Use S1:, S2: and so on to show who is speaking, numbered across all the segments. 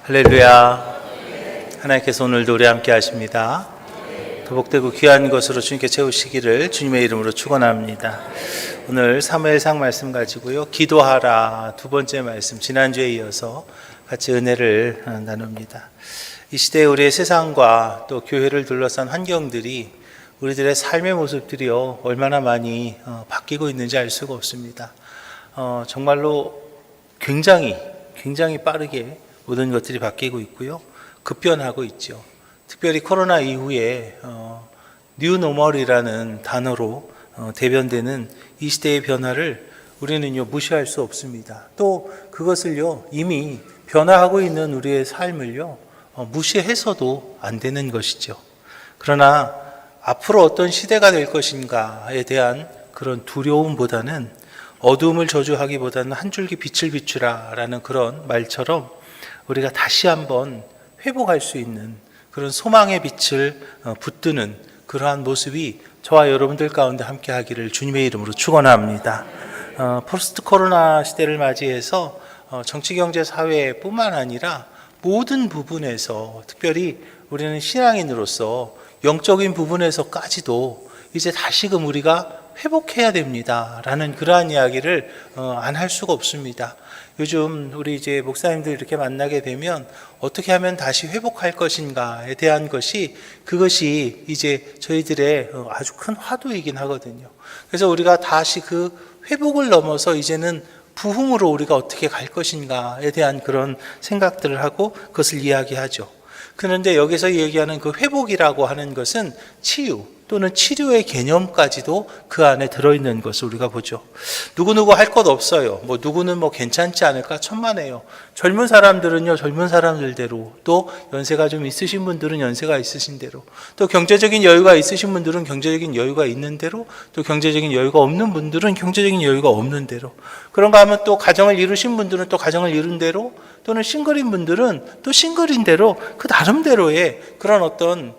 S1: 할렐루야. 하나님께서 오늘도 우리 함께 하십니다. 도복되고 귀한 것으로 주님께 채우시기를 주님의 이름으로 축원합니다. 오늘 사무엘상 말씀 가지고요, 기도하라 두 번째 말씀, 지난주에 이어서 같이 은혜를 나눕니다. 이 시대에 우리의 세상과 또 교회를 둘러싼 환경들이, 우리들의 삶의 모습들이요 얼마나 많이 바뀌고 있는지 알 수가 없습니다. 정말로 굉장히 빠르게 모든 것들이 바뀌고 있고요, 급변하고 있죠. 특별히 코로나 이후에 뉴노멀이라는 단어로 대변되는 이 시대의 변화를 우리는요 무시할 수 없습니다. 또 그것을요 이미 변화하고 있는 우리의 삶을요 무시해서도 안 되는 것이죠. 그러나 앞으로 어떤 시대가 될 것인가에 대한 그런 두려움보다는, 어두움을 저주하기보다는 한 줄기 빛을 비추라라는 그런 말처럼 우리가 다시 한번 회복할 수 있는 그런 소망의 빛을 붙드는 그러한 모습이 저와 여러분들 가운데 함께 하기를 주님의 이름으로 축원합니다. 포스트 코로나 시대를 맞이해서 정치, 경제, 사회뿐만 아니라 모든 부분에서, 특별히 우리는 신앙인으로서 영적인 부분에서까지도 이제 다시금 우리가 회복해야 됩니다라는 그러한 이야기를 안 할 수가 없습니다. 요즘 우리 이제 목사님들 이렇게 만나게 되면 어떻게 하면 다시 회복할 것인가에 대한 그것이 이제 저희들의 아주 큰 화두이긴 하거든요. 그래서 우리가 다시 그 회복을 넘어서 이제는 부흥으로 우리가 어떻게 갈 것인가에 대한 그런 생각들을 하고 그것을 이야기하죠. 그런데 여기서 얘기하는 그 회복이라고 하는 것은 치유 또는 치료의 개념까지도 그 안에 들어있는 것을 우리가 보죠. 누구누구 할 것 없어요. 누구는 괜찮지 않을까 천만에요. 젊은 사람들은요 젊은 사람들대로, 또 연세가 좀 있으신 분들은 연세가 있으신 대로, 또 경제적인 여유가 있으신 분들은 경제적인 여유가 있는 대로, 또 경제적인 여유가 없는 분들은 경제적인 여유가 없는 대로, 그런가 하면 또 가정을 이루신 분들은 또 가정을 이룬 대로, 또는 싱글인 분들은 또 싱글인 대로 그 나름대로의 그런 어떤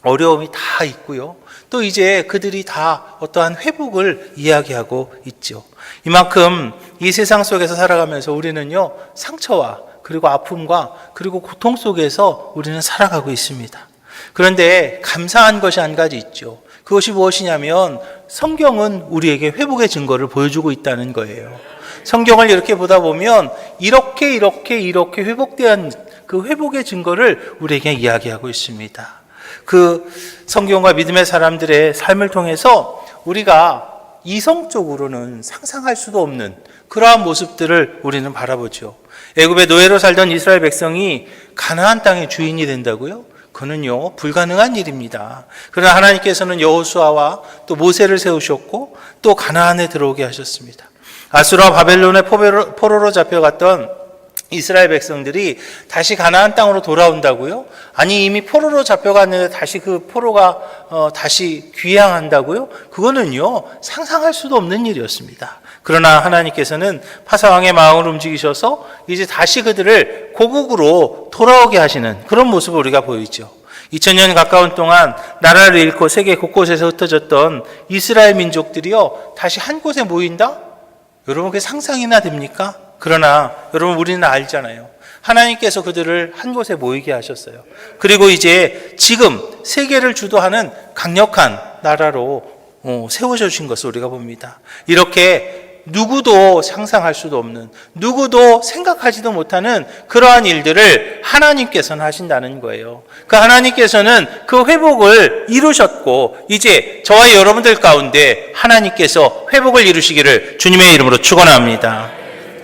S1: 어려움이 다 있고요. 또 이제 그들이 다 어떠한 회복을 이야기하고 있죠. 이만큼 이 세상 속에서 살아가면서 우리는요 상처와 그리고 아픔과 그리고 고통 속에서 우리는 살아가고 있습니다. 그런데 감사한 것이 한 가지 있죠. 그것이 무엇이냐면 성경은 우리에게 회복의 증거를 보여주고 있다는 거예요. 성경을 이렇게 보다 보면 이렇게 회복된 그 회복의 증거를 우리에게 이야기하고 있습니다. 그 성경과 믿음의 사람들의 삶을 통해서 우리가 이성적으로는 상상할 수도 없는 그러한 모습들을 우리는 바라보죠. 애굽의 노예로 살던 이스라엘 백성이 가나안 땅의 주인이 된다고요? 그거는요 불가능한 일입니다. 그러나 하나님께서는 여호수아와 또 모세를 세우셨고 또 가나안에 들어오게 하셨습니다. 아수르와 바벨론의 포로로 잡혀갔던 이스라엘 백성들이 다시 가나안 땅으로 돌아온다고요? 아니 이미 포로로 잡혀갔는데 다시 그 포로가 다시 귀향한다고요? 그거는요 상상할 수도 없는 일이었습니다. 그러나 하나님께서는 파사왕의 마음을 움직이셔서 이제 다시 그들을 고국으로 돌아오게 하시는 그런 모습을 우리가 보이죠. 2000년 가까운 동안 나라를 잃고 세계 곳곳에서 흩어졌던 이스라엘 민족들이요 다시 한 곳에 모인다? 여러분 그게 상상이나 됩니까? 그러나 여러분 우리는 알잖아요. 하나님께서 그들을 한 곳에 모이게 하셨어요. 그리고 이제 지금 세계를 주도하는 강력한 나라로 세워져 주신 것을 우리가 봅니다. 이렇게 누구도 상상할 수도 없는, 누구도 생각하지도 못하는 그러한 일들을 하나님께서는 하신다는 거예요. 그 하나님께서는 그 회복을 이루셨고 이제 저와 여러분들 가운데 하나님께서 회복을 이루시기를 주님의 이름으로 축원합니다.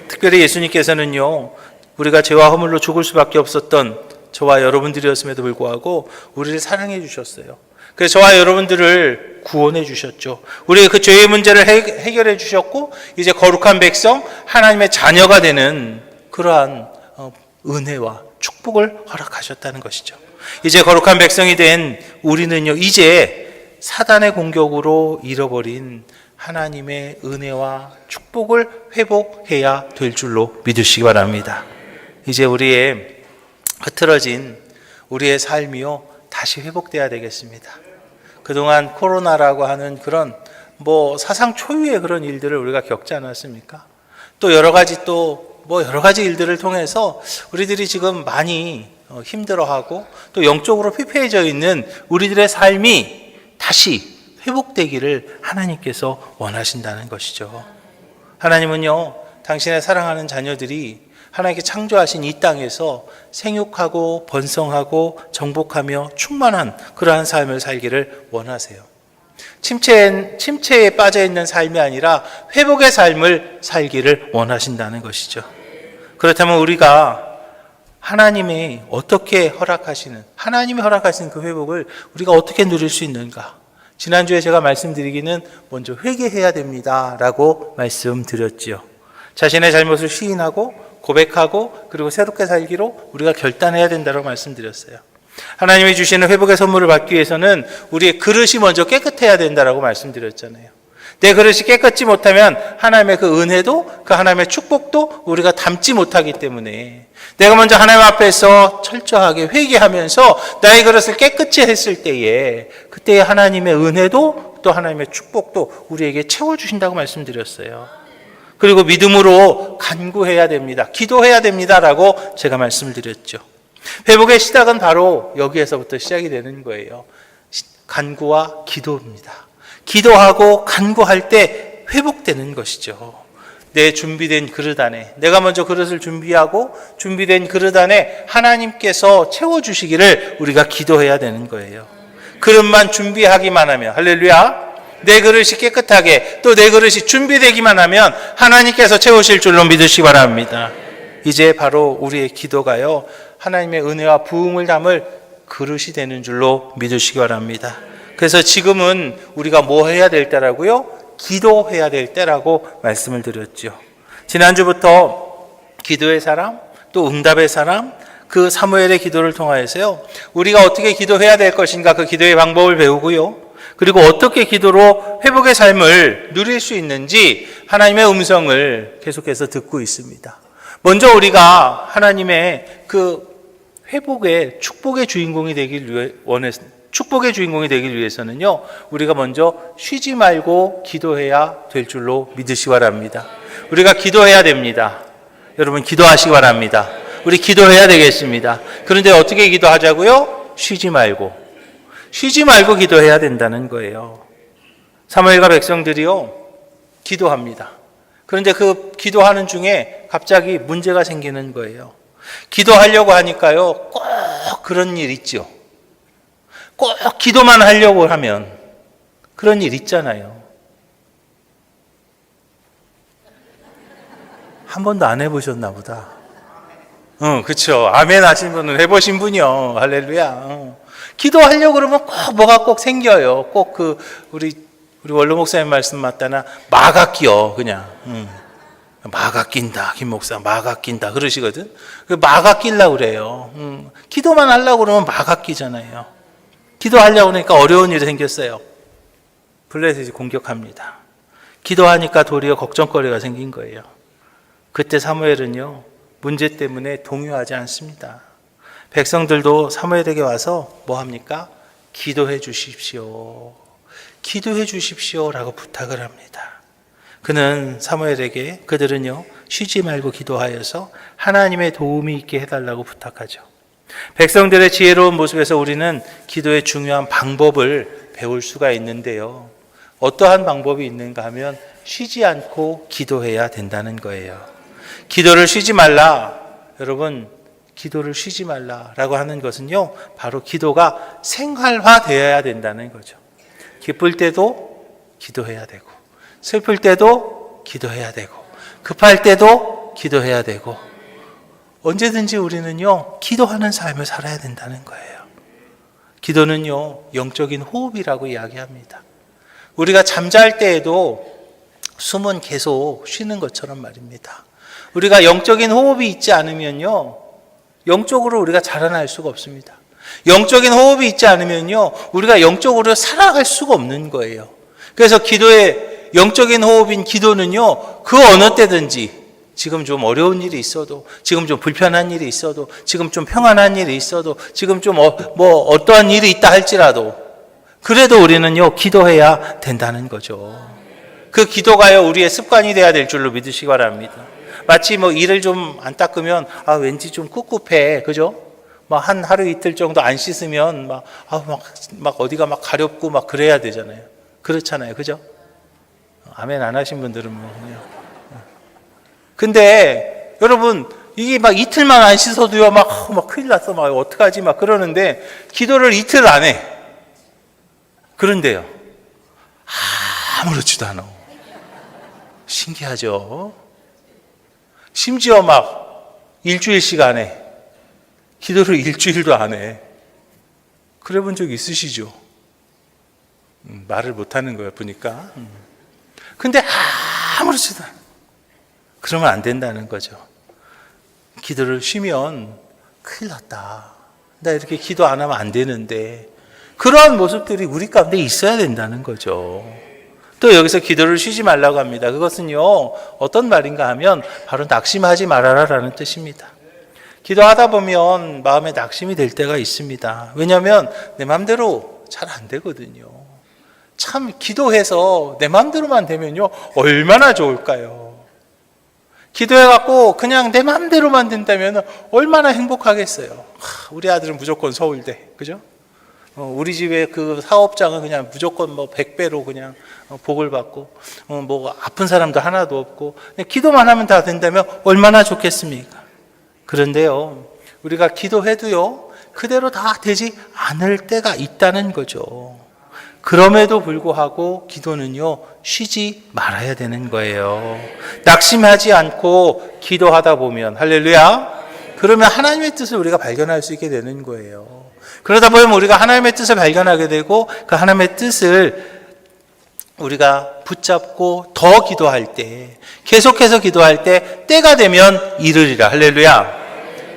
S1: 특별히 예수님께서는요 우리가 죄와 허물로 죽을 수밖에 없었던 저와 여러분들이었음에도 불구하고 우리를 사랑해 주셨어요. 그래서 저와 여러분들을 구원해 주셨죠. 우리의 그 죄의 문제를 해결해 주셨고 이제 거룩한 백성, 하나님의 자녀가 되는 그러한 은혜와 축복을 허락하셨다는 것이죠. 이제 거룩한 백성이 된 우리는요 이제 사단의 공격으로 잃어버린 하나님의 은혜와 축복을 회복해야 될 줄로 믿으시기 바랍니다. 이제 우리의 흐트러진 우리의 삶이요 다시 회복돼야 되겠습니다. 그동안 코로나라고 하는 그런 사상 초유의 그런 일들을 우리가 겪지 않았습니까? 또 여러 가지 또 뭐 여러 가지 일들을 통해서 우리들이 지금 많이 힘들어하고 또 영적으로 피폐해져 있는 우리들의 삶이 다시 회복되기를 하나님께서 원하신다는 것이죠. 하나님은요, 당신의 사랑하는 자녀들이 하나님께 창조하신 이 땅에서 생육하고 번성하고 정복하며 충만한 그러한 삶을 살기를 원하세요. 침체에 빠져 있는 삶이 아니라 회복의 삶을 살기를 원하신다는 것이죠. 그렇다면 우리가 하나님이 허락하시는 그 회복을 우리가 어떻게 누릴 수 있는가? 지난주에 제가 말씀드리기는 먼저 회개해야 됩니다 라고 말씀드렸지요. 자신의 잘못을 시인하고 고백하고 그리고 새롭게 살기로 우리가 결단해야 된다고 말씀드렸어요. 하나님이 주시는 회복의 선물을 받기 위해서는 우리의 그릇이 먼저 깨끗해야 된다고 말씀드렸잖아요. 내 그릇이 깨끗지 못하면 하나님의 그 은혜도 그 하나님의 축복도 우리가 담지 못하기 때문에 내가 먼저 하나님 앞에서 철저하게 회개하면서 나의 그릇을 깨끗이 했을 때에 그때의 하나님의 은혜도 또 하나님의 축복도 우리에게 채워주신다고 말씀드렸어요. 그리고 믿음으로 간구해야 됩니다. 기도해야 됩니다라고 제가 말씀을 드렸죠. 회복의 시작은 바로 여기에서부터 시작이 되는 거예요. 간구와 기도입니다. 기도하고 간구할 때 회복되는 것이죠. 내 준비된 그릇 안에, 내가 먼저 그릇을 준비하고 준비된 그릇 안에 하나님께서 채워주시기를 우리가 기도해야 되는 거예요. 그릇만 준비하기만 하면, 할렐루야, 내 그릇이 깨끗하게 또 내 그릇이 준비되기만 하면 하나님께서 채우실 줄로 믿으시기 바랍니다. 이제 바로 우리의 기도가요, 하나님의 은혜와 부흥을 담을 그릇이 되는 줄로 믿으시기 바랍니다. 그래서 지금은 우리가 뭐 해야 될 때라고요? 기도해야 될 때라고 말씀을 드렸죠. 지난주부터 기도의 사람, 또 응답의 사람, 그 사무엘의 기도를 통하여서요, 우리가 어떻게 기도해야 될 것인가 그 기도의 방법을 배우고요, 그리고 어떻게 기도로 회복의 삶을 누릴 수 있는지 하나님의 음성을 계속해서 듣고 있습니다. 먼저 우리가 하나님의 그 회복의 축복의 주인공이 되길 위해서는요, 우리가 먼저 쉬지 말고 기도해야 될 줄로 믿으시기 바랍니다. 우리가 기도해야 됩니다. 여러분 기도하시기 바랍니다. 우리 기도해야 되겠습니다. 그런데 어떻게 기도하자고요? 쉬지 말고 기도해야 된다는 거예요. 사무엘과 백성들이요, 기도합니다. 그런데 그 기도하는 중에 갑자기 문제가 생기는 거예요. 기도하려고 하니까요, 꼭 그런 일 있죠. 꼭 기도만 하려고 하면 그런 일 있잖아요. 한 번도 안 해보셨나 보다. 그렇죠. 아멘 하신 분은 해보신 분이요. 할렐루야. 기도하려고 그러면 꼭 뭐가 꼭 생겨요. 꼭 우리 원로 목사님 말씀 맞다나 마가 끼어 그냥. 마가 낀다, 김 목사 마가 낀다 그러시거든. 마가 끼려고 그래요. 기도만 하려고 그러면 마가 끼잖아요. 기도하려고 하니까 어려운 일이 생겼어요. 블레셋이 공격합니다. 기도하니까 도리어 걱정거리가 생긴 거예요. 그때 사무엘은요, 문제 때문에 동요하지 않습니다. 백성들도 사무엘에게 와서 뭐 합니까? 기도해 주십시오. 기도해 주십시오라고 부탁을 합니다. 그들은요, 쉬지 말고 기도하여서 하나님의 도움이 있게 해달라고 부탁하죠. 백성들의 지혜로운 모습에서 우리는 기도의 중요한 방법을 배울 수가 있는데요. 어떠한 방법이 있는가 하면 쉬지 않고 기도해야 된다는 거예요. 기도를 쉬지 말라. 여러분, 기도를 쉬지 말라라고 하는 것은요, 바로 기도가 생활화되어야 된다는 거죠. 기쁠 때도 기도해야 되고, 슬플 때도 기도해야 되고, 급할 때도 기도해야 되고, 언제든지 우리는요, 기도하는 삶을 살아야 된다는 거예요. 기도는요, 영적인 호흡이라고 이야기합니다. 우리가 잠잘 때에도 숨은 계속 쉬는 것처럼 말입니다. 우리가 영적인 호흡이 있지 않으면요, 영적으로 우리가 자라날 수가 없습니다. 영적인 호흡이 있지 않으면요, 우리가 영적으로 살아갈 수가 없는 거예요. 그래서 기도의 영적인 호흡인 기도는요, 그 어느 때든지, 지금 좀 어려운 일이 있어도, 지금 좀 불편한 일이 있어도, 지금 좀 평안한 일이 있어도, 지금 좀 어떠한 일이 있다 할지라도, 그래도 우리는요, 기도해야 된다는 거죠. 그 기도가요, 우리의 습관이 돼야 될 줄로 믿으시기 바랍니다. 마치 뭐 이를 좀 안 닦으면 왠지 좀 꿉꿉해, 그죠? 막 한 하루 이틀 정도 안 씻으면 막 어디가 막 가렵고 막 그래야 되잖아요. 그렇잖아요, 그죠? 아멘 안 하신 분들은 뭐 그냥. 근데 여러분 이게 막 이틀만 안 씻어도요 막 큰일 났어 막 어떡하지 막 그러는데 기도를 이틀 안 해. 그런데요 아무렇지도 않아. 신기하죠? 심지어 막 일주일씩 안 해. 기도를 일주일도 안 해. 그래 본 적 있으시죠? 말을 못하는 거야 보니까. 근데 아무렇지도 않아. 그러면 안 된다는 거죠. 기도를 쉬면 큰일 났다. 나 이렇게 기도 안 하면 안 되는데 그러한 모습들이 우리 가운데 있어야 된다는 거죠. 또 여기서 기도를 쉬지 말라고 합니다. 그것은요 어떤 말인가 하면 바로 낙심하지 말아라라는 뜻입니다. 기도하다 보면 마음에 낙심이 될 때가 있습니다. 왜냐하면 내 마음대로 잘 안 되거든요. 참 기도해서 내 마음대로만 되면요 얼마나 좋을까요? 기도해갖고 그냥 내 마음대로만 된다면 얼마나 행복하겠어요. 우리 아들은 무조건 서울대, 그죠? 우리 집에 그 사업장은 그냥 무조건 뭐 100배로 그냥 복을 받고 뭐 아픈 사람도 하나도 없고 기도만 하면 다 된다면 얼마나 좋겠습니까? 그런데요 우리가 기도해도요 그대로 다 되지 않을 때가 있다는 거죠. 그럼에도 불구하고 기도는요 쉬지 말아야 되는 거예요. 낙심하지 않고 기도하다 보면 할렐루야 그러면 하나님의 뜻을 우리가 발견할 수 있게 되는 거예요. 그러다 보면 우리가 하나님의 뜻을 발견하게 되고 그 하나님의 뜻을 우리가 붙잡고 더 기도할 때 계속해서 기도할 때 때가 되면 이르리라. 할렐루야.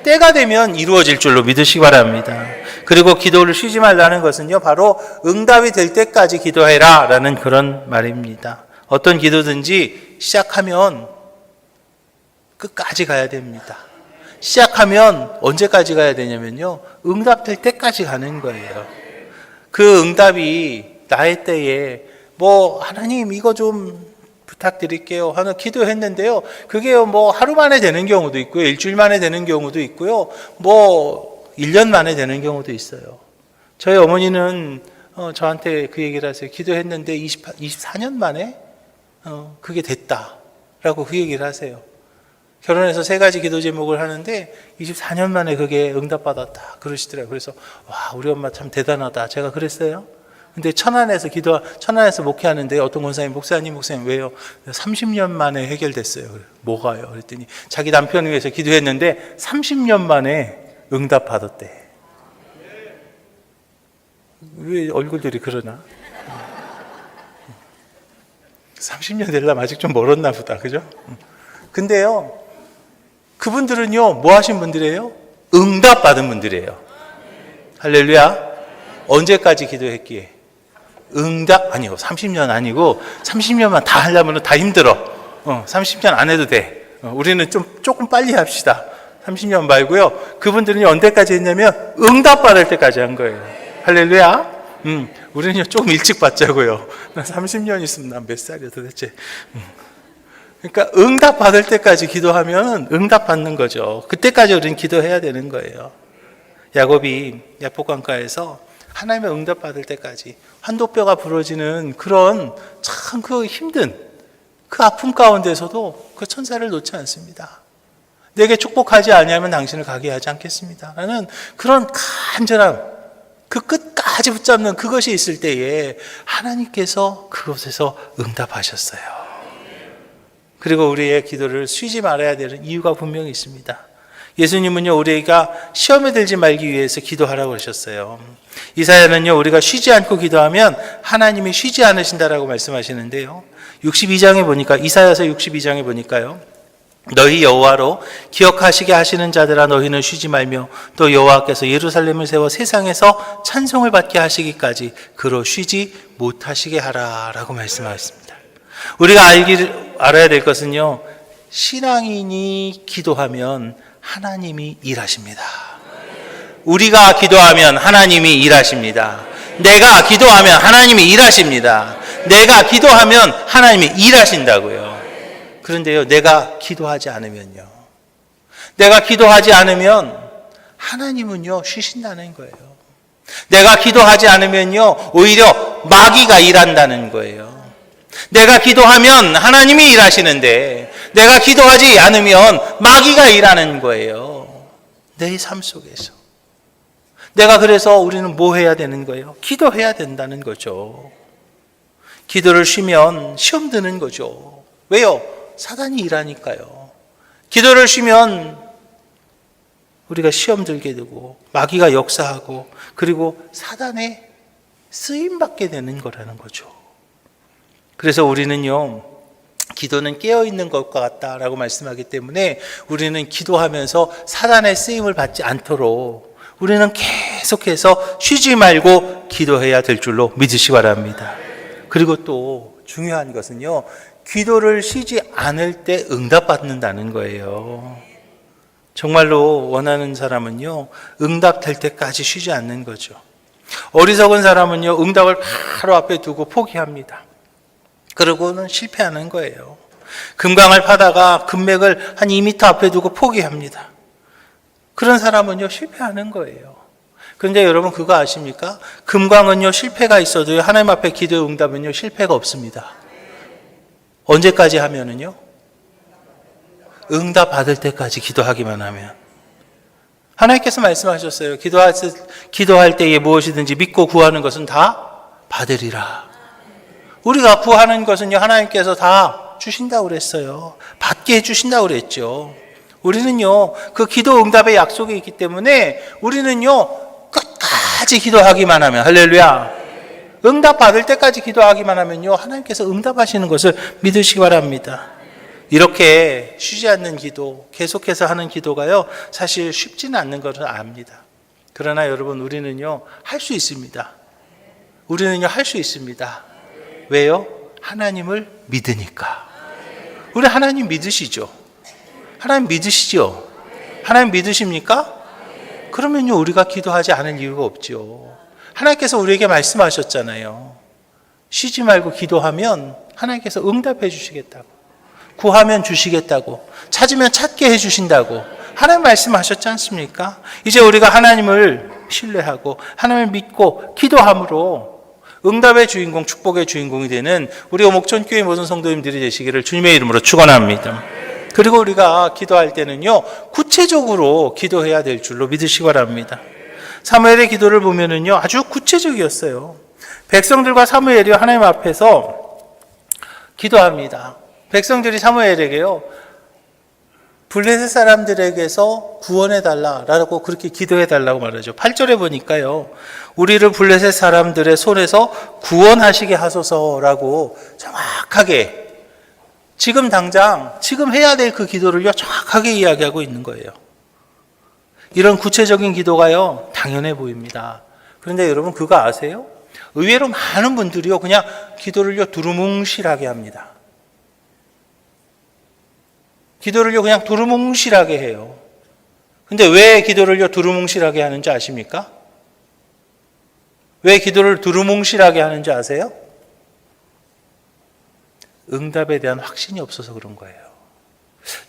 S1: 때가 되면 이루어질 줄로 믿으시기 바랍니다. 그리고 기도를 쉬지 말라는 것은요 바로 응답이 될 때까지 기도해라 라는 그런 말입니다. 어떤 기도든지 시작하면 끝까지 가야 됩니다. 시작하면 언제까지 가야 되냐면요 응답될 때까지 가는 거예요. 그 응답이 나의 때에 뭐 하나님 이거 좀 부탁드릴게요 하는 기도했는데요 그게요 뭐 하루 만에 되는 경우도 있고요 일주일 만에 되는 경우도 있고요 뭐 1년 만에 되는 경우도 있어요. 저희 어머니는 저한테 그 얘기를 하세요. 기도했는데 24년 만에 그게 됐다라고 그 얘기를 하세요. 결혼해서 3가지 기도 제목을 하는데 24년 만에 그게 응답받았다 그러시더라고요. 그래서 와 우리 엄마 참 대단하다 제가 그랬어요. 근데 천안에서 천안에서 목회하는데 어떤 권사님 목사님 왜요? 30년 만에 해결됐어요. 뭐가요? 그랬더니 자기 남편을 위해서 기도했는데 30년 만에 응답 받았대. 왜 얼굴들이 그러나? 30년 되려면 아직 좀 멀었나 보다. 그죠? 근데요 그분들은요 뭐 하신 분들이에요? 응답 받은 분들이에요. 할렐루야. 언제까지 기도했기에? 아니요 30년 아니고 30년만 다 하려면 다 힘들어. 30년 안 해도 돼. 우리는 조금 빨리 합시다. 30년 말고요 그분들은 언제까지 했냐면 응답 받을 때까지 한 거예요. 할렐루야. 우리는 조금 일찍 받자고요. 나 30년 있으면 난 몇 살이야 도대체. 그러니까 응답 받을 때까지 기도하면 응답 받는 거죠. 그때까지 우리는 기도해야 되는 거예요. 야곱이 야복강가에서 하나님의 응답 받을 때까지 환도뼈가 부러지는 그런 참 그 힘든 그 아픔 가운데서도 그 천사를 놓지 않습니다. 내게 축복하지 아니하면 당신을 가게 하지 않겠습니다. 라는 그런 간절함, 그 끝까지 붙잡는 그것이 있을 때에 하나님께서 그곳에서 응답하셨어요. 그리고 우리의 기도를 쉬지 말아야 되는 이유가 분명히 있습니다. 예수님은요 우리가 시험에 들지 말기 위해서 기도하라고 하셨어요. 이사야는요 우리가 쉬지 않고 기도하면 하나님이 쉬지 않으신다라고 말씀하시는데요 62장에 보니까 이사야서 62장에 보니까요 너희 여호와로 기억하시게 하시는 자들아 너희는 쉬지 말며 또 여호와께서 예루살렘을 세워 세상에서 찬송을 받게 하시기까지 그로 쉬지 못하시게 하라 라고 말씀하셨습니다. 우리가 알아야 될 것은요 신앙인이 기도하면 하나님이 일하십니다. 우리가 기도하면 하나님이 일하십니다. 내가 기도하면 하나님이 일하십니다. 내가 기도하면 하나님이 일하신다고요. 그런데요, 내가 기도하지 않으면요. 내가 기도하지 않으면 하나님은요, 쉬신다는 거예요. 내가 기도하지 않으면요, 오히려 마귀가 일한다는 거예요. 내가 기도하면 하나님이 일하시는데 내가 기도하지 않으면 마귀가 일하는 거예요. 내 삶 속에서. 내가 그래서 우리는 뭐 해야 되는 거예요? 기도해야 된다는 거죠. 기도를 쉬면 시험 드는 거죠. 왜요? 사단이 일하니까요. 기도를 쉬면 우리가 시험 들게 되고 마귀가 역사하고 그리고 사단에 쓰임받게 되는 거라는 거죠. 그래서 우리는요, 기도는 깨어있는 것과 같다라고 말씀하기 때문에 우리는 기도하면서 사단의 쓰임을 받지 않도록 우리는 계속해서 쉬지 말고 기도해야 될 줄로 믿으시기 바랍니다. 그리고 또 중요한 것은요, 기도를 쉬지 않을 때 응답받는다는 거예요. 정말로 원하는 사람은요, 응답될 때까지 쉬지 않는 거죠. 어리석은 사람은요, 응답을 바로 앞에 두고 포기합니다. 그러고는 실패하는 거예요. 금강을 파다가 금맥을 한 2m 앞에 두고 포기합니다. 그런 사람은요, 실패하는 거예요. 그런데 여러분 그거 아십니까? 금강은요, 실패가 있어도요, 하나님 앞에 기도의 응답은요, 실패가 없습니다. 언제까지 하면은요? 응답 받을 때까지 기도하기만 하면. 하나님께서 말씀하셨어요. 기도할 때에 무엇이든지 믿고 구하는 것은 다 받으리라. 우리가 구하는 것은요, 하나님께서 다 주신다고 그랬어요. 받게 해주신다고 그랬죠. 우리는요, 그 기도 응답의 약속이 있기 때문에 우리는요, 끝까지 기도하기만 하면, 할렐루야. 응답 받을 때까지 기도하기만 하면요, 하나님께서 응답하시는 것을 믿으시기 바랍니다. 이렇게 쉬지 않는 기도, 계속해서 하는 기도가요, 사실 쉽지는 않는 것을 압니다. 그러나 여러분, 우리는요, 할 수 있습니다. 우리는요, 할 수 있습니다. 왜요? 하나님을 믿으니까. 우리 하나님 믿으시죠? 하나님 믿으시죠? 하나님 믿으십니까? 그러면요, 우리가 기도하지 않을 이유가 없죠. 하나님께서 우리에게 말씀하셨잖아요. 쉬지 말고 기도하면 하나님께서 응답해 주시겠다고. 구하면 주시겠다고. 찾으면 찾게 해 주신다고. 하나님 말씀하셨지 않습니까? 이제 우리가 하나님을 신뢰하고 하나님을 믿고 기도함으로 응답의 주인공, 축복의 주인공이 되는 우리 목천교회 모든 성도님들이 되시기를 주님의 이름으로 축원합니다. 그리고 우리가 기도할 때는요, 구체적으로 기도해야 될 줄로 믿으시기 바랍니다. 사무엘의 기도를 보면은요, 아주 구체적이었어요. 백성들과 사무엘이 하나님 앞에서 기도합니다. 백성들이 사무엘에게요, 블레셋 사람들에게서 구원해달라라고 그렇게 기도해달라고 말하죠. 8절에 보니까요, 우리를 블레셋 사람들의 손에서 구원하시게 하소서라고 정확하게 지금 당장 지금 해야 될 그 기도를요, 정확하게 이야기하고 있는 거예요. 이런 구체적인 기도가요, 당연해 보입니다. 그런데 여러분 그거 아세요? 의외로 많은 분들이요, 그냥 기도를요, 두루뭉실하게 합니다. 기도를요, 그냥 두루뭉실하게 해요. 근데 왜 기도를요, 두루뭉실하게 하는지 아십니까? 왜 기도를 두루뭉실하게 하는지 아세요? 응답에 대한 확신이 없어서 그런 거예요.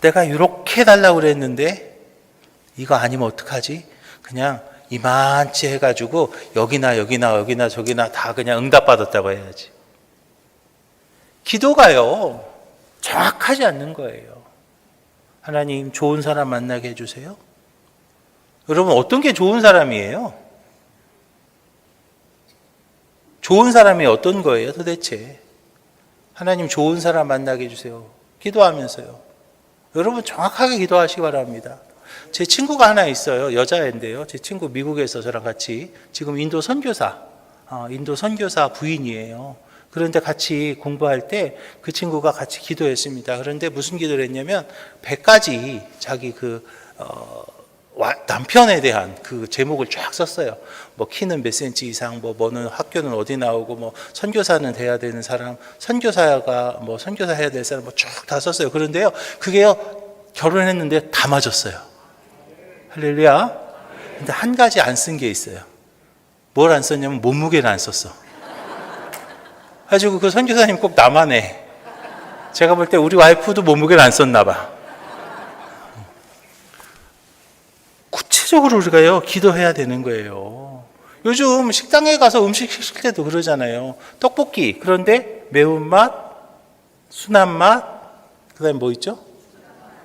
S1: 내가 이렇게 해달라고 그랬는데 이거 아니면 어떡하지? 그냥 이만치 해가지고 여기나 저기나 다 그냥 응답받았다고 해야지. 기도가요, 정확하지 않는 거예요. 하나님, 좋은 사람 만나게 해주세요. 여러분, 어떤 게 좋은 사람이에요? 좋은 사람이 어떤 거예요, 도대체? 하나님, 좋은 사람 만나게 해주세요. 기도하면서요. 여러분, 정확하게 기도하시기 바랍니다. 제 친구가 하나 있어요. 여자인데요. 제 친구 미국에서 저랑 같이 지금 인도 선교사 부인이에요. 그런데 같이 공부할 때 그 친구가 같이 기도했습니다. 그런데 무슨 기도를 했냐면 100가지 자기 남편에 대한 그 제목을 쫙 썼어요. 뭐 키는 몇 센치 이상, 뭐는 학교는 어디 나오고, 뭐 선교사는 돼야 되는 사람, 선교사가 뭐 선교사 해야 될 사람, 뭐 쭉 다 썼어요. 그런데요, 그게요, 결혼했는데 다 맞았어요. 할렐루야. 근데 한 가지 안 쓴 게 있어요. 뭘 안 썼냐면 몸무게를 안 썼어. 가지고 그 선교사님 꼭 나만 해. 제가 볼 때 우리 와이프도 몸무게를 안 썼나 봐. 구체적으로 우리가요, 기도해야 되는 거예요. 요즘 식당에 가서 음식 시킬 때도 그러잖아요. 떡볶이, 그런데 매운맛, 순한맛, 그 다음에 뭐 있죠?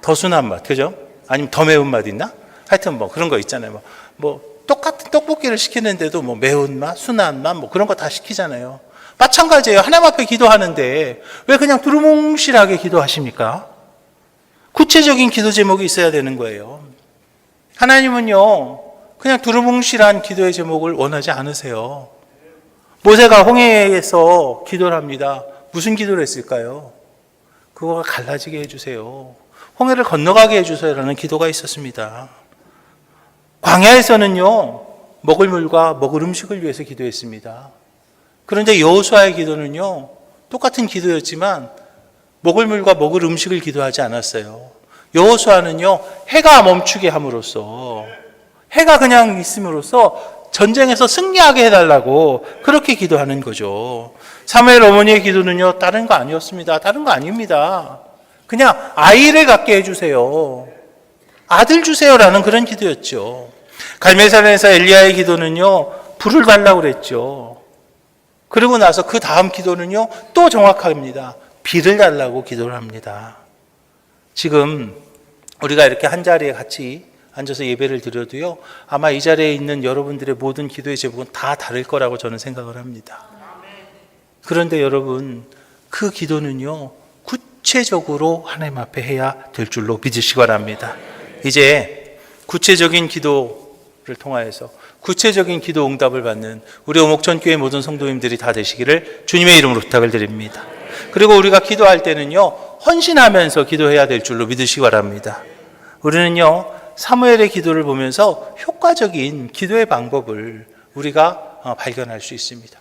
S1: 더 순한맛, 그죠? 아니면 더 매운맛 있나? 하여튼 뭐 그런 거 있잖아요. 뭐 똑같은 떡볶이를 시키는데도 뭐 매운맛, 순한맛, 뭐 그런 거 다 시키잖아요. 마찬가지예요. 하나님 앞에 기도하는데 왜 그냥 두루뭉실하게 기도하십니까? 구체적인 기도 제목이 있어야 되는 거예요. 하나님은요, 그냥 두루뭉실한 기도의 제목을 원하지 않으세요. 모세가 홍해에서 기도를 합니다. 무슨 기도를 했을까요? 그거가 갈라지게 해주세요. 홍해를 건너가게 해주세요라는 기도가 있었습니다. 광야에서는요, 먹을 물과 먹을 음식을 위해서 기도했습니다. 그런데 여호수아의 기도는요, 똑같은 기도였지만 먹을 물과 먹을 음식을 기도하지 않았어요. 여호수아는요, 해가 멈추게 함으로써, 해가 그냥 있음으로써 전쟁에서 승리하게 해달라고 그렇게 기도하는 거죠. 사무엘 어머니의 기도는요, 다른 거 아니었습니다. 다른 거 아닙니다. 그냥 아이를 갖게 해주세요. 아들 주세요라는 그런 기도였죠. 갈멜산에서 엘리야의 기도는요, 불을 달라고 그랬죠. 그리고 나서 그 다음 기도는요, 또 정확합니다. 비를 달라고 기도를 합니다. 지금 우리가 이렇게 한 자리에 같이 앉아서 예배를 드려도요, 아마 이 자리에 있는 여러분들의 모든 기도의 제목은 다 다를 거라고 저는 생각을 합니다. 그런데 여러분, 그 기도는요, 구체적으로 하나님 앞에 해야 될 줄로 믿으시기 바랍니다. 이제 구체적인 기도를 통하여서 구체적인 기도 응답을 받는 우리 오목천교회 모든 성도님들이 다 되시기를 주님의 이름으로 부탁을 드립니다. 그리고 우리가 기도할 때는요, 헌신하면서 기도해야 될 줄로 믿으시기 바랍니다. 우리는요, 사무엘의 기도를 보면서 효과적인 기도의 방법을 우리가 발견할 수 있습니다.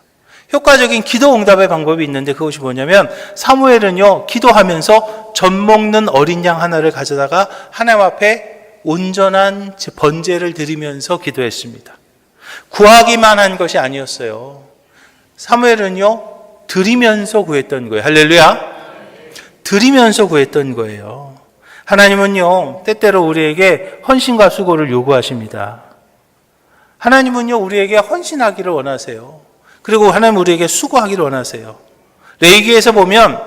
S1: 효과적인 기도 응답의 방법이 있는데 그것이 뭐냐면, 사무엘은요, 기도하면서 젖 먹는 어린 양 하나를 가져다가 하나님 앞에 온전한 번제를 드리면서 기도했습니다. 구하기만 한 것이 아니었어요. 사무엘은요, 드리면서 구했던 거예요. 할렐루야. 드리면서 구했던 거예요. 하나님은요, 때때로 우리에게 헌신과 수고를 요구하십니다. 하나님은요, 우리에게 헌신하기를 원하세요. 그리고 하나님 우리에게 수고하기를 원하세요. 레위기에서 보면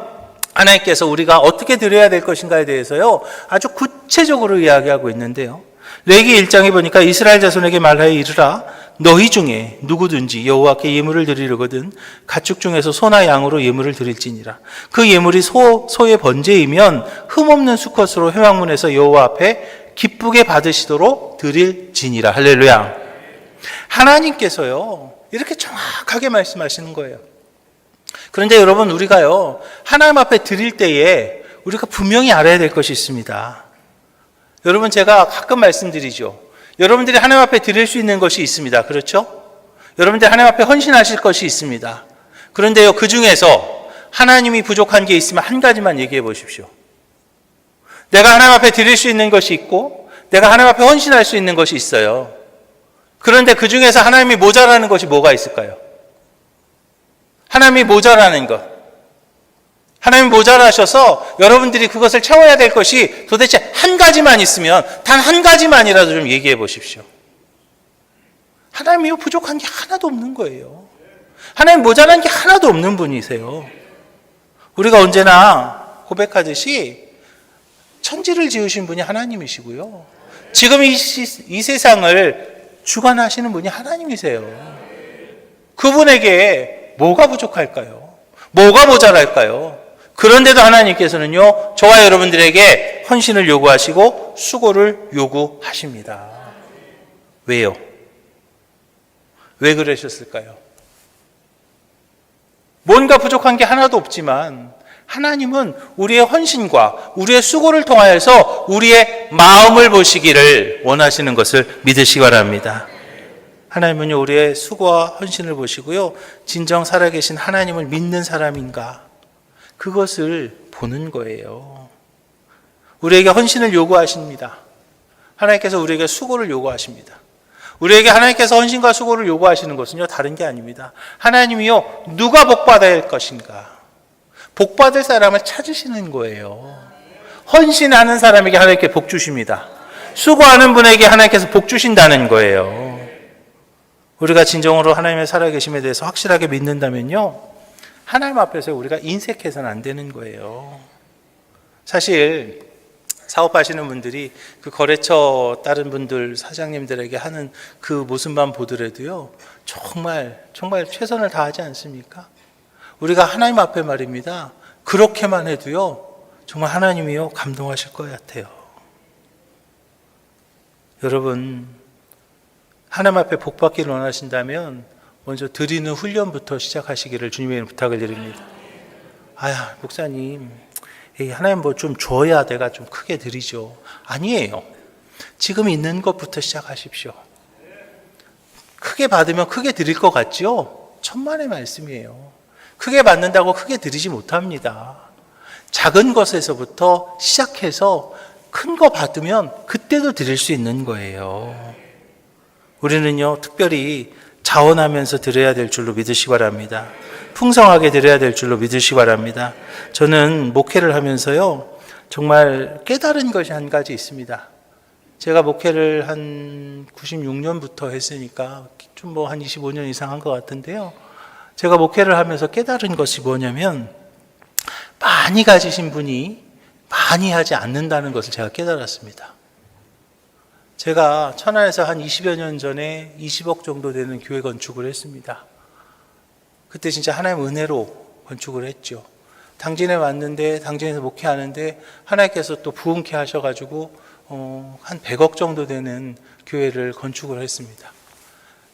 S1: 하나님께서 우리가 어떻게 드려야 될 것인가에 대해서요, 아주 구체적으로 이야기하고 있는데요. 레위기 1장에 보니까 이스라엘 자손에게 말하여 이르라. 너희 중에 누구든지 여호와께 예물을 드리려거든 가축 중에서 소나 양으로 예물을 드릴지니라. 그 예물이 소의 번제이면 흠없는 수컷으로 회막문에서 여호와 앞에 기쁘게 받으시도록 드릴지니라. 할렐루야. 하나님께서요, 이렇게 정확하게 말씀하시는 거예요. 그런데 여러분, 우리가요, 하나님 앞에 드릴 때에 우리가 분명히 알아야 될 것이 있습니다. 여러분, 제가 가끔 말씀드리죠. 여러분들이 하나님 앞에 드릴 수 있는 것이 있습니다. 그렇죠? 여러분들이 하나님 앞에 헌신하실 것이 있습니다. 그런데요, 그 중에서 하나님이 부족한 게 있으면 한 가지만 얘기해 보십시오. 내가 하나님 앞에 드릴 수 있는 것이 있고 내가 하나님 앞에 헌신할 수 있는 것이 있어요. 그런데 그 중에서 하나님이 모자라는 것이 뭐가 있을까요? 하나님이 모자라는 것. 하나님이 모자라셔서 여러분들이 그것을 채워야 될 것이 도대체 한 가지만 있으면 단 한 가지만이라도 좀 얘기해 보십시오. 하나님이 부족한 게 하나도 없는 거예요. 하나님 모자란 게 하나도 없는 분이세요. 우리가 언제나 고백하듯이 천지를 지으신 분이 하나님이시고요. 지금 이 세상을 주관하시는 분이 하나님이세요. 그분에게 뭐가 부족할까요? 뭐가 모자랄까요? 그런데도 하나님께서는요, 저와 여러분들에게 헌신을 요구하시고 수고를 요구하십니다. 왜요? 왜 그러셨을까요? 뭔가 부족한 게 하나도 없지만 하나님은 우리의 헌신과 우리의 수고를 통하여서 우리의 마음을 보시기를 원하시는 것을 믿으시기 바랍니다. 하나님은요, 우리의 수고와 헌신을 보시고요, 진정 살아계신 하나님을 믿는 사람인가, 그것을 보는 거예요. 우리에게 헌신을 요구하십니다. 하나님께서 우리에게 수고를 요구하십니다. 우리에게 하나님께서 헌신과 수고를 요구하시는 것은요, 다른 게 아닙니다. 하나님이요, 누가 복받아야 할 것인가, 복 받을 사람을 찾으시는 거예요. 헌신하는 사람에게 하나님께 복 주십니다. 수고하는 분에게 하나님께서 복 주신다는 거예요. 우리가 진정으로 하나님의 살아계심에 대해서 확실하게 믿는다면요, 하나님 앞에서 우리가 인색해서는 안 되는 거예요. 사실 사업하시는 분들이 그 거래처 다른 분들 사장님들에게 하는 그 모습만 보더라도요, 정말 최선을 다하지 않습니까? 우리가 하나님 앞에 말입니다, 그렇게만 해도요 정말 하나님이요 감동하실 것 같아요. 여러분, 하나님 앞에 복 받기를 원하신다면 먼저 드리는 훈련부터 시작하시기를 주님의 이름으로 부탁을 드립니다. 목사님, 하나님 뭐 좀 줘야 내가 좀 크게 드리죠. 아니에요. 지금 있는 것부터 시작하십시오. 크게 받으면 크게 드릴 것 같죠? 천만의 말씀이에요. 크게 받는다고 크게 드리지 못합니다. 작은 것에서부터 시작해서 큰 거 받으면 그때도 드릴 수 있는 거예요. 우리는요, 특별히 자원하면서 드려야 될 줄로 믿으시기 바랍니다. 풍성하게 드려야 될 줄로 믿으시기 바랍니다. 저는 목회를 하면서요, 정말 깨달은 것이 한 가지 있습니다. 제가 목회를 한 96년부터 했으니까 좀 뭐 한 25년 이상 한 것 같은데요. 제가 목회를 하면서 깨달은 것이 뭐냐면, 많이 가지신 분이 많이 하지 않는다는 것을 제가 깨달았습니다. 제가 천안에서 한 20여 년 전에 20억 정도 되는 교회 건축을 했습니다. 그때 진짜 하나님의 은혜로 건축을 했죠. 당진에 왔는데, 당진에서 목회하는데 하나님께서 또 부흥케 하셔가지고 한 100억 정도 되는 교회를 건축을 했습니다.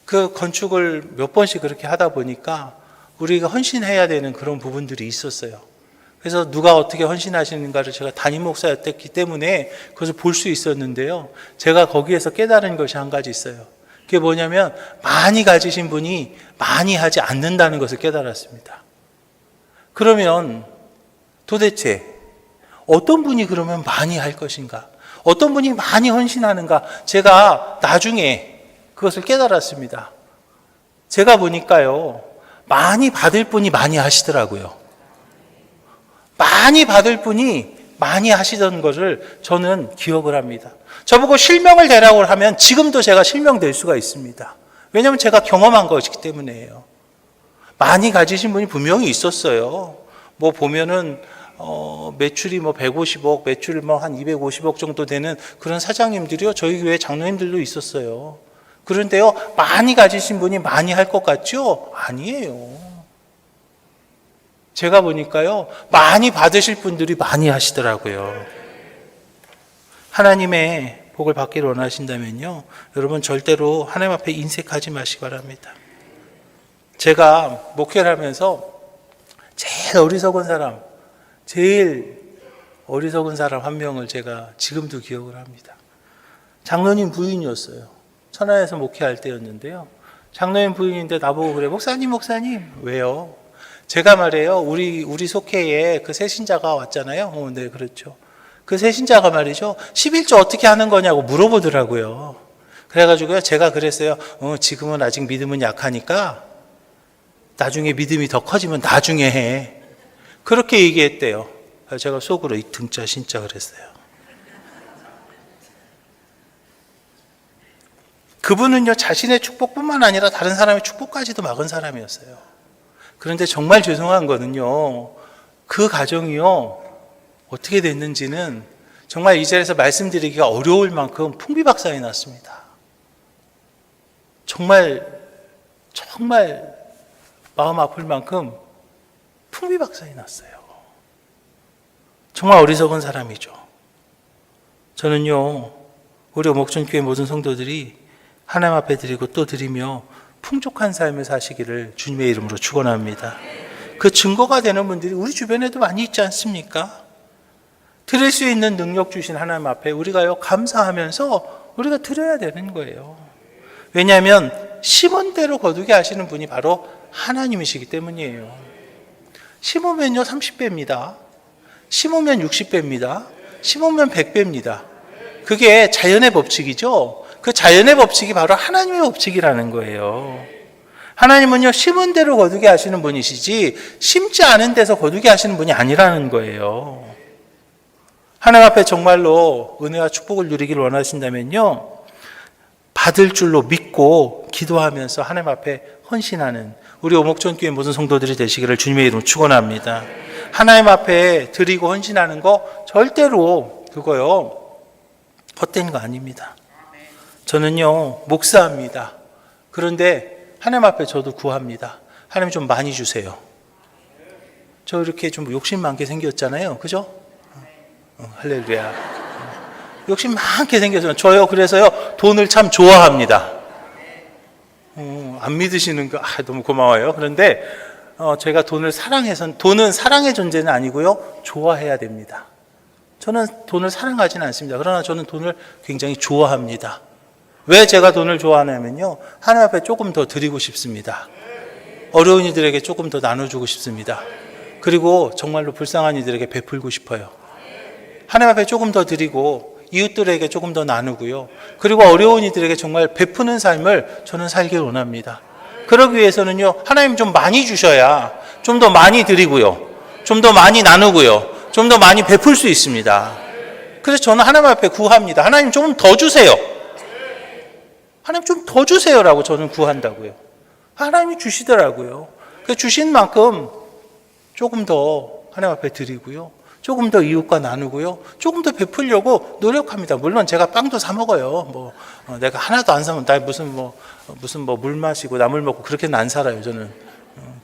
S1: 그 건축을 몇 번씩 그렇게 하다 보니까 우리가 헌신해야 되는 그런 부분들이 있었어요. 그래서 누가 어떻게 헌신하시는가를 제가 담임 목사였기 때문에 그것을 볼 수 있었는데요, 제가 거기에서 깨달은 것이 한 가지 있어요. 그게 뭐냐면, 많이 가지신 분이 많이 하지 않는다는 것을 깨달았습니다. 그러면 도대체 어떤 분이 그러면 많이 할 것인가? 어떤 분이 많이 헌신하는가? 제가 나중에 그것을 깨달았습니다. 제가 보니까요, 많이 받을 분이 많이 하시더라고요. 많이 받을 분이 많이 하시던 것을 저는 기억을 합니다. 저보고 실명을 대라고 하면 지금도 제가 실명될 수가 있습니다. 왜냐하면 제가 경험한 것이기 때문에요. 많이 가지신 분이 분명히 있었어요. 뭐 보면은 매출이 뭐 150억, 매출 뭐 한 250억 정도 되는 그런 사장님들이요, 저희 교회 장로님들도 있었어요. 그런데요, 많이 가지신 분이 많이 할 것 같죠? 아니에요. 제가 보니까요, 많이 받으실 분들이 많이 하시더라고요. 하나님의 복을 받기를 원하신다면요, 여러분 절대로 하나님 앞에 인색하지 마시기 바랍니다. 제가 목회를 하면서 제일 어리석은 사람 한 명을 제가 지금도 기억을 합니다. 장로님 부인이었어요. 천안에서 목회할 때였는데요, 장로님 부인인데 나보고 그래, 목사님. 왜요? 제가 말이에요, 우리 속회에 그 새신자가 왔잖아요. 네, 그렇죠. 그 새신자가 말이죠, 11조 어떻게 하는 거냐고 물어보더라고요. 그래가지고요, 제가 그랬어요. 지금은 아직 믿음은 약하니까 나중에 믿음이 더 커지면 나중에 해. 그렇게 얘기했대요. 제가 속으로 이 등자 신자 그랬어요. 그분은요, 자신의 축복뿐만 아니라 다른 사람의 축복까지도 막은 사람이었어요. 그런데 정말 죄송한 거는요, 그 가정이요, 어떻게 됐는지는 정말 이 자리에서 말씀드리기가 어려울 만큼 풍비박산이 났습니다. 정말 마음 아플 만큼 풍비박산이 났어요. 정말 어리석은 사람이죠. 저는요, 우리 목전교회 모든 성도들이 하나님 앞에 드리고 또 드리며 풍족한 삶을 사시기를 주님의 이름으로 축원합니다. 그 증거가 되는 분들이 우리 주변에도 많이 있지 않습니까? 드릴 수 있는 능력 주신 하나님 앞에 우리가요, 감사하면서 우리가 드려야 되는 거예요. 왜냐하면 심은 대로 거두게 하시는 분이 바로 하나님이시기 때문이에요. 심으면요 30배입니다. 심으면 60배입니다. 심으면 100배입니다. 그게 자연의 법칙이죠. 그 자연의 법칙이 바로 하나님의 법칙이라는 거예요. 하나님은요, 심은 대로 거두게 하시는 분이시지 심지 않은 데서 거두게 하시는 분이 아니라는 거예요. 하나님 앞에 정말로 은혜와 축복을 누리기를 원하신다면요, 받을 줄로 믿고 기도하면서 하나님 앞에 헌신하는 우리 오목전교회 모든 성도들이 되시기를 주님의 이름으로 축원합니다. 하나님 앞에 드리고 헌신하는 거 절대로 그거요, 헛된 거 아닙니다. 저는요, 목사입니다. 그런데 하나님 앞에 저도 구합니다. 하나님 좀 많이 주세요. 저 이렇게 좀 욕심 많게 생겼잖아요. 그죠? 할렐루야. 욕심 많게 생겨서 저요, 그래서요, 돈을 참 좋아합니다. 안 믿으시는 거 너무 고마워요. 그런데 제가 돈을 사랑해서, 돈은 사랑의 존재는 아니고요, 좋아해야 됩니다. 저는 돈을 사랑하지는 않습니다. 그러나 저는 돈을 굉장히 좋아합니다. 왜 제가 돈을 좋아하냐면요, 하나님 앞에 조금 더 드리고 싶습니다. 어려운 이들에게 조금 더 나눠주고 싶습니다. 그리고 정말로 불쌍한 이들에게 베풀고 싶어요. 하나님 앞에 조금 더 드리고 이웃들에게 조금 더 나누고요, 그리고 어려운 이들에게 정말 베푸는 삶을 저는 살길 원합니다. 그러기 위해서는요, 하나님 좀 많이 주셔야 좀 더 많이 드리고요, 좀 더 많이 나누고요, 좀 더 많이 베풀 수 있습니다. 그래서 저는 하나님 앞에 구합니다. 하나님 좀 더 주세요. 하나님 좀 더 주세요라고 저는 구한다고요. 하나님이 주시더라고요. 그 주신 만큼 조금 더 하나님 앞에 드리고요, 조금 더 이웃과 나누고요, 조금 더 베풀려고 노력합니다. 물론 제가 빵도 사 먹어요. 내가 하나도 안 사면 나 무슨 물 마시고 나물 먹고 그렇게는 안 살아요. 저는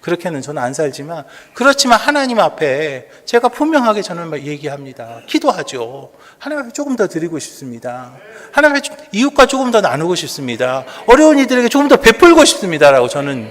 S1: 그렇게는 저는 안 살지만, 그렇지만 하나님 앞에 제가 분명하게 저는 얘기합니다. 기도하죠. 하나님 앞에 조금 더 드리고 싶습니다. 하나님 앞에 이웃과 조금 더 나누고 싶습니다. 어려운 이들에게 조금 더 베풀고 싶습니다라고 저는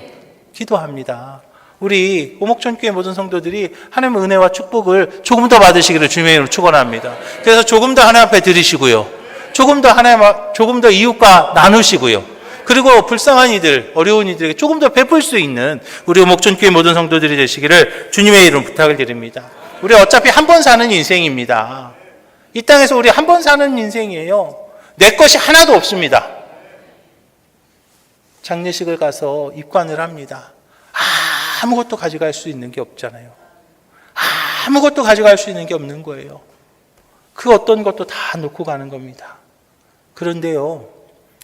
S1: 기도합니다. 우리 오목전교회 모든 성도들이 하나님의 은혜와 축복을 조금 더 받으시기를 주님의 이름으로 축원합니다. 그래서 조금 더 하나님 앞에 드리시고요, 조금 더 이웃과 나누시고요, 그리고 불쌍한 이들, 어려운 이들에게 조금 더 베풀 수 있는 우리 오목전교회 모든 성도들이 되시기를 주님의 이름으로 부탁을 드립니다. 우리 어차피 한 번 사는 인생입니다. 이 땅에서 우리 한 번 사는 인생이에요. 내 것이 하나도 없습니다. 장례식을 가서 입관을 합니다. 아무것도 가져갈 수 있는 게 없잖아요. 아무것도 가져갈 수 있는 게 없는 거예요. 그 어떤 것도 다 놓고 가는 겁니다. 그런데요,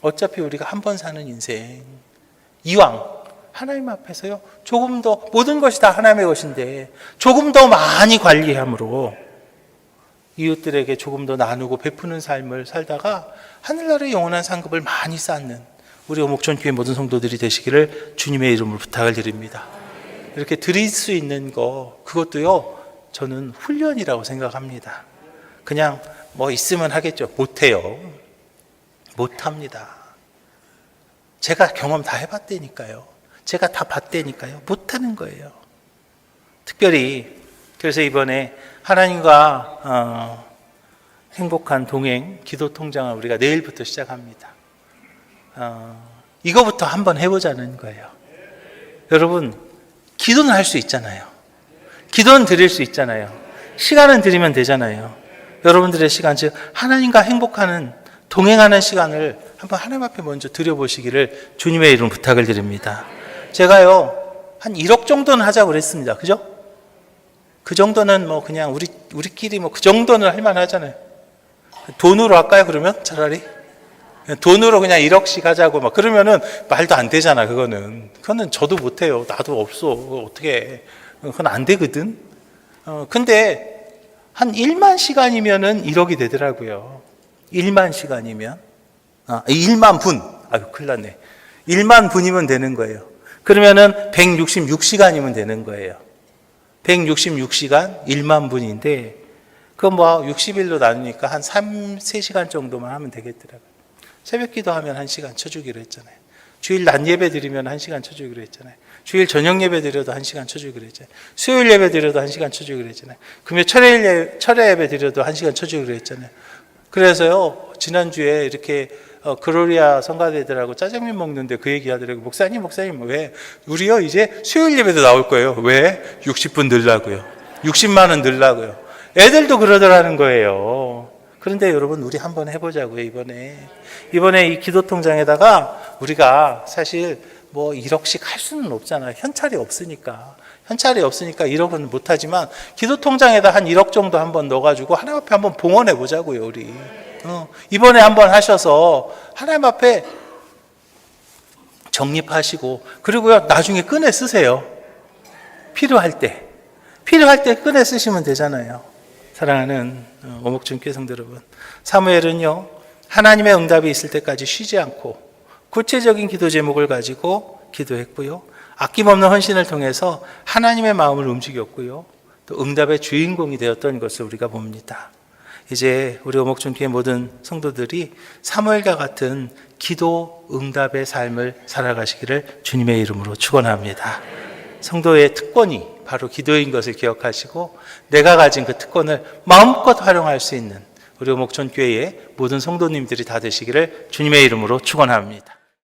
S1: 어차피 우리가 한 번 사는 인생, 이왕 하나님 앞에서요, 조금 더, 모든 것이 다 하나님의 것인데 조금 더 많이 관리함으로 이웃들에게 조금 더 나누고 베푸는 삶을 살다가 하늘나라의 영원한 상급을 많이 쌓는 우리 오목전교회 모든 성도들이 되시기를 주님의 이름으로 부탁을 드립니다. 이렇게 드릴 수 있는 거, 그것도요, 저는 훈련이라고 생각합니다. 그냥 있으면 하겠죠. 못해요. 못합니다. 제가 경험 다 해봤다니까요. 제가 다 봤다니까요. 못하는 거예요. 특별히 그래서 이번에 하나님과 행복한 동행 기도 통장을 우리가 내일부터 시작합니다. 이거부터 한번 해보자는 거예요. 여러분, 기도는 할 수 있잖아요. 기도는 드릴 수 있잖아요. 시간은 드리면 되잖아요. 여러분들의 시간, 즉 하나님과 행복하는, 동행하는 시간을 한번 하나님 앞에 먼저 드려보시기를 주님의 이름 부탁을 드립니다. 제가요, 한 1억 정도는 하자고 그랬습니다. 그죠? 그 정도는 그냥 우리끼리 그 정도는 할만하잖아요. 돈으로 할까요, 그러면? 차라리? 돈으로 그냥 1억씩 하자고 그러면은 말도 안 되잖아. 그거는 저도 못해요. 나도 없어. 어떻게 해. 그건 안 되거든. 근데 한 1만 시간이면은 1억이 되더라고요. 1만 시간이면 1만 분. 큰일 났네. 1만 분이면 되는 거예요. 그러면은 166시간이면 되는 거예요. 166시간 1만 분인데, 그거 60일로 나누니까 한 3-4시간 정도만 하면 되겠더라고요. 새벽 기도하면 1시간 쳐주기로 했잖아요. 주일 낮 예배 드리면 1시간 쳐주기로 했잖아요. 주일 저녁 예배 드려도 1시간 쳐주기로 했잖아요. 수요일 예배 드려도 1시간 쳐주기로 했잖아요. 금요일 철야 예배 드려도 1시간 쳐주기로 했잖아요. 그래서요, 지난주에 이렇게 그로리아 성가대들하고 짜장면 먹는데 그 얘기 하더라고요. 목사님 왜? 우리요 이제 수요일 예배도 나올 거예요. 왜? 60분 늘라고요. 60만 원 늘라고요. 애들도 그러더라는 거예요. 그런데 여러분, 우리 한번 해보자고요. 이번에 이 기도통장에다가 우리가 사실 뭐 1억씩 할 수는 없잖아요. 현찰이 없으니까. 현찰이 없으니까 1억은 못하지만 기도 통장에다 한 1억 정도 한번 넣어가지고 하나님 앞에 한번 봉헌해 보자고요, 우리. 이번에 한번 하셔서 하나님 앞에 적립하시고, 그리고요, 나중에 꺼내 쓰세요. 필요할 때 꺼내 쓰시면 되잖아요. 사랑하는 오목준교회 성도 여러분, 사무엘은요, 하나님의 응답이 있을 때까지 쉬지 않고 구체적인 기도 제목을 가지고 기도했고요, 아낌없는 헌신을 통해서 하나님의 마음을 움직였고요, 또 응답의 주인공이 되었던 것을 우리가 봅니다. 이제 우리 오목준교회 모든 성도들이 사무엘과 같은 기도 응답의 삶을 살아가시기를 주님의 이름으로 축원합니다. 성도의 특권이 바로 기도인 것을 기억하시고 내가 가진 그 특권을 마음껏 활용할 수 있는 우리 오목천교회의 모든 성도님들이 다 되시기를 주님의 이름으로 축원합니다.